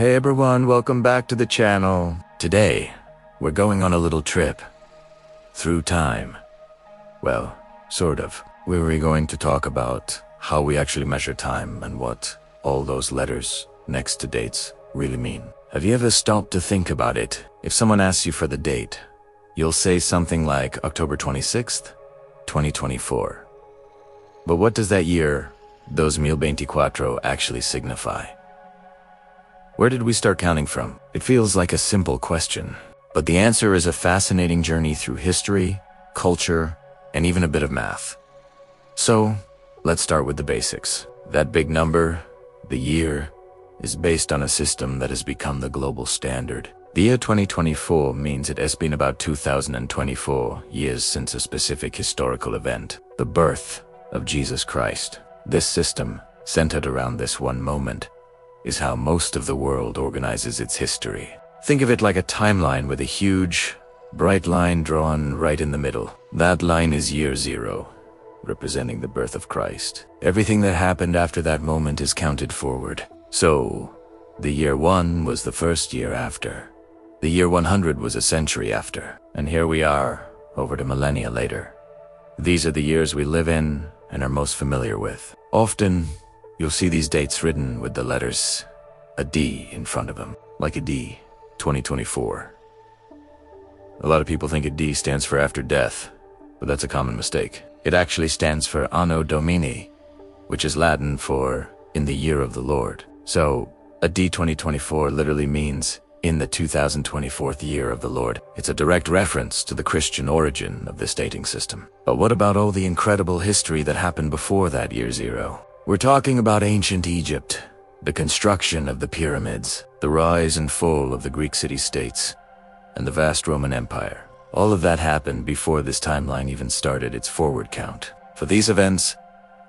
Hey everyone, welcome back to the channel. Today, we're going on a little trip through time. Well, sort of. We're going to talk about how we actually measure time and what all those letters next to dates really mean. Have you ever stopped to think about it? If someone asks you for the date, you'll say something like October 26th, 2024. But what does that year, 2024, actually signify? Where did we start counting from? It feels like a simple question, but the answer is a fascinating journey through history, culture, and even a bit of math. So, let's start with the basics. That big number, the year, is based on a system that has become the global standard. The year 2024 means it has been about 2024 years since a specific historical event, the birth of Jesus Christ. This system, centered around this one moment, is how most of the world organizes its history. Think of it like a timeline with a huge, bright line drawn right in the middle. That line is year zero, representing the birth of Christ. Everything that happened after that moment is counted forward. So, the year 1 was the first year after. The year 100 was a century after. And here we are, over the millennia later. These are the years we live in and are most familiar with. Often, you'll see these dates written with the letters a D in front of them, like a D, 2024. A lot of people think a D stands for after death, but that's a common mistake. It actually stands for Anno Domini, which is Latin for in the year of the Lord. So, a D 2024 literally means in the 2024th year of the Lord. It's a direct reference to the Christian origin of this dating system. But what about all the incredible history that happened before that year zero? We're talking about ancient Egypt, the construction of the pyramids, the rise and fall of the Greek city-states, and the vast Roman Empire. All of that happened before this timeline even started its forward count. For these events,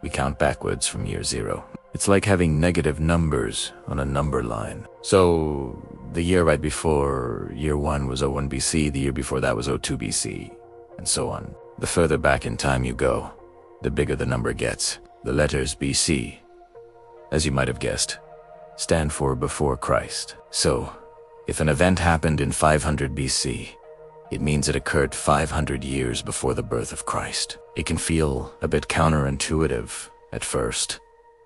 we count backwards from year zero. It's like having negative numbers on a number line. So, the year right before year 1 was 01 BC, the year before that was 02 BC, and so on. The further back in time you go, the bigger the number gets. The letters BC, as you might have guessed, stand for before Christ. So, if an event happened in 500 BC, it means it occurred 500 years before the birth of Christ. It can feel a bit counterintuitive at first,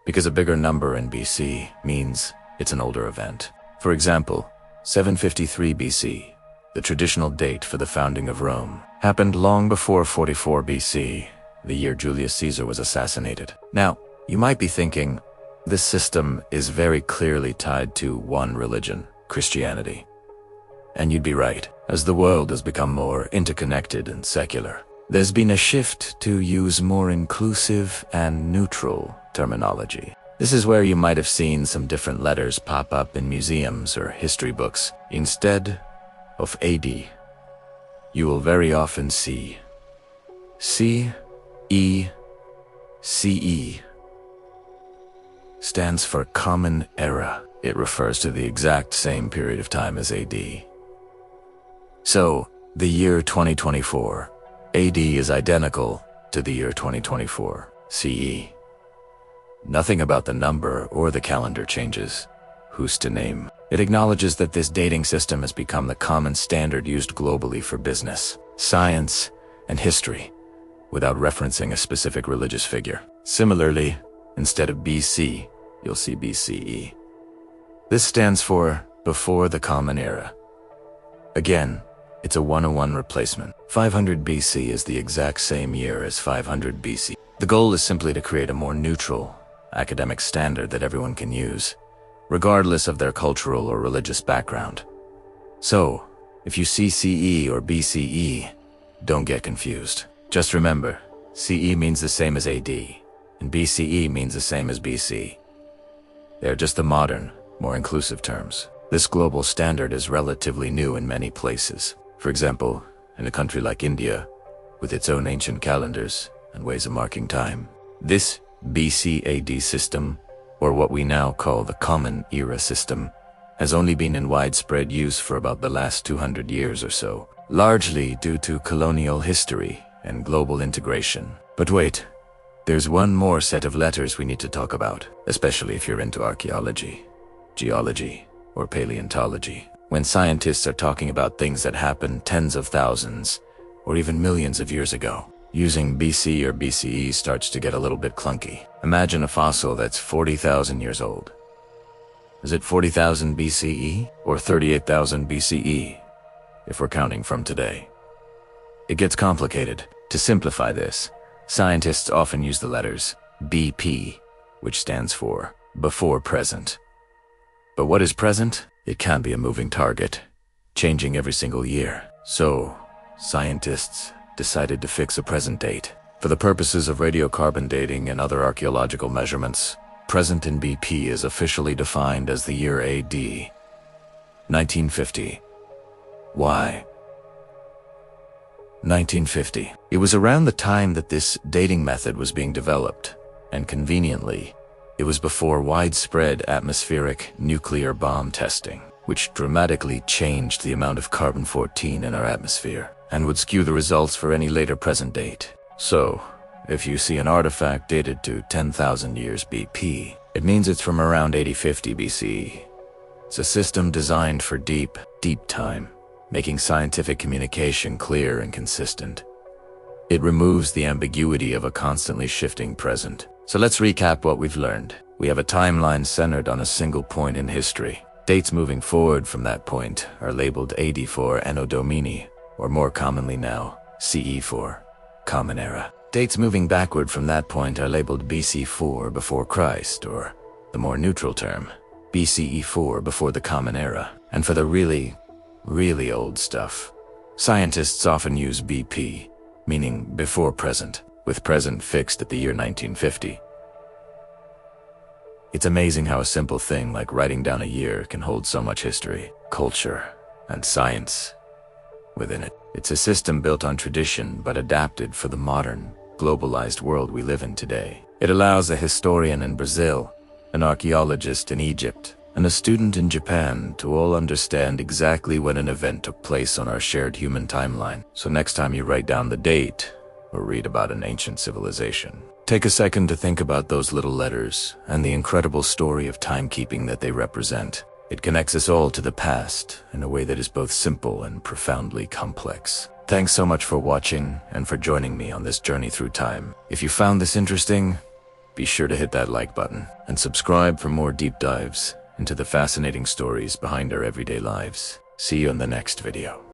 because a bigger number in BC means it's an older event. For example, 753 BC, the traditional date for the founding of Rome, happened long before 44 BC, the year Julius Caesar was assassinated. Now, you might be thinking, this system is very clearly tied to one religion, Christianity. And you'd be right. As the world has become more interconnected and secular, there's been a shift to use more inclusive and neutral terminology. This is where you might have seen some different letters pop up in museums or history books. Instead of AD, you will very often see CE. CE stands for Common Era. It refers to the exact same period of time as AD. So, the year 2024, AD is identical to the year 2024, CE. Nothing about the number or the calendar changes. Who's to name? It acknowledges that this dating system has become the common standard used globally for business, science, and history, without referencing a specific religious figure. Similarly, instead of BC, you'll see BCE. This stands for before the Common Era. Again, it's a 101 replacement. 500 BC is the exact same year as 500 BC. The goal is simply to create a more neutral, academic standard that everyone can use, regardless of their cultural or religious background. So, if you see CE or BCE, don't get confused. Just remember, CE means the same as AD, and BCE means the same as BC. They're just the modern, more inclusive terms. This global standard is relatively new in many places. For example, in a country like India, with its own ancient calendars and ways of marking time. This BC-AD system, or what we now call the Common Era system, has only been in widespread use for about the last 200 years or so, largely due to colonial history and global integration. But wait, there's one more set of letters we need to talk about, especially if you're into archaeology, geology, or paleontology. When scientists are talking about things that happened tens of thousands or even millions of years ago, using BC or BCE starts to get a little bit clunky. Imagine a fossil that's 40,000 years old. Is it 40,000 BCE or 38,000 BCE, if we're counting from today? It gets complicated. To simplify this, scientists often use the letters BP, which stands for before present. But what is present? It can be a moving target, changing every single year. So, scientists decided to fix a present date. For the purposes of radiocarbon dating and other archaeological measurements, present in BP is officially defined as the year AD, 1950. Why? 1950. It was around the time that this dating method was being developed, and conveniently, it was before widespread atmospheric nuclear bomb testing, which dramatically changed the amount of carbon-14 in our atmosphere, and would skew the results for any later present date. So, if you see an artifact dated to 10,000 years BP, it means it's from around 8050 BCE. It's a system designed for deep, deep time, making scientific communication clear and consistent. It removes the ambiguity of a constantly shifting present. So let's recap what we've learned. We have a timeline centered on a single point in history. Dates moving forward from that point are labeled AD for Anno Domini, or more commonly now, CE for Common Era. Dates moving backward from that point are labeled BC 4 before Christ, or the more neutral term, BCE 4 before the Common Era. And for the really old stuff, scientists often use BP, meaning before present, with present fixed at the year 1950. It's amazing how a simple thing like writing down a year can hold so much history, culture, and science within it. It's a system built on tradition but adapted for the modern, globalized world we live in today. It allows a historian in Brazil, an archaeologist in Egypt, and a student in Japan to all understand exactly when an event took place on our shared human timeline. So next time you write down the date or read about an ancient civilization, take a second to think about those little letters and the incredible story of timekeeping that they represent. It connects us all to the past in a way that is both simple and profoundly complex. Thanks so much for watching and for joining me on this journey through time. If you found this interesting, be sure to hit that like button and subscribe for more deep dives into the fascinating stories behind our everyday lives. See you in the next video.